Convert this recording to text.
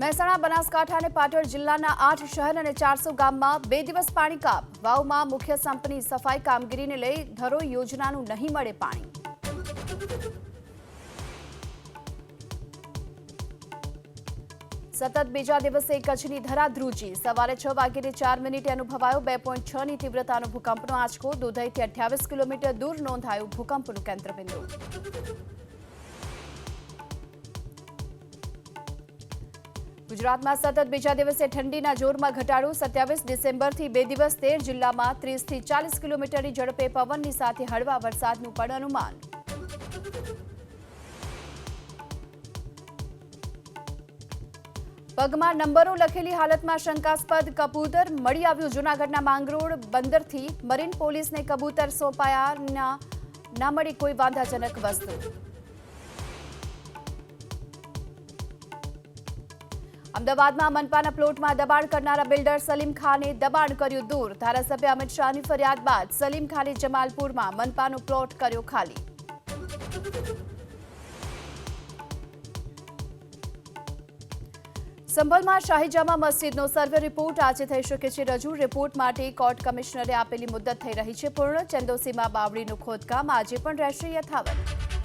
મહેસાણા, બનાસકાંઠા અને પાટણ જિલ્લાના 8 શહેર અને 400 ગામમાં 2 દિવસ પાણી કાપ. વાવમાં મુખ્ય સંપની સફાઈ કામગીરીને લઈ ધરોઈ યોજનાનું નહીં મળે પાણી. સતત બીજા દિવસે કચ્છની ધરા ધ્રુજી. સવારે 6 વાગ્યે 4 મિનિટે અનુભવાયો 2.6ની તીવ્રતાનો ભૂકંપનો આંચકો. દુધઈથી 28 કિલોમીટર દૂર નોંધાયું ભૂકંપનું કેન્દ્રબિંદુ. ગુજરાતમાં સતત બીજા દિવસે ઠંડીના જોરમાં ઘટાડો. 27 ડિસેમ્બરથી 2 દિવસ 13 જિલ્લામાં 30થી 40 કિલોમીટરની ઝડપે પવનની સાથે હળવા વરસાદનું પણ અનુમાન. પગમાં નંબરો લખેલી હાલતમાં શંકાસ્પદ કબૂતર મળી આવ્યું. જૂનાગઢના માંગરોળ બંદરથી મરીન પોલીસને કબૂતર સોંપાયા. ના મળી કોઈ વાંધાજનક વસ્તુ. અમદાવાદમાં મનપાના પ્લોટમાં દબાણ કરનારા બિલ્ડર સલીમ ખાને દબાણ કર્યું દૂર. ધારાસભ્ય અમિત શાહની ફરિયાદ બાદ સલીમ ખાને જમાલપુરમાં મનપાનો પ્લોટ કર્યો ખાલી. સંભલમાં શાહી જામા મસ્જિદનો સર્વે રિપોર્ટ આજે થઈ શકે છે રજૂ. રિપોર્ટ માટે કોર્ટ કમિશનરે આપેલી મુદ્દત થઈ રહી છે પૂર્ણ. ચંદોસીમાં બાવળીનું ખોદકામ આજે પણ રહેશે યથાવત.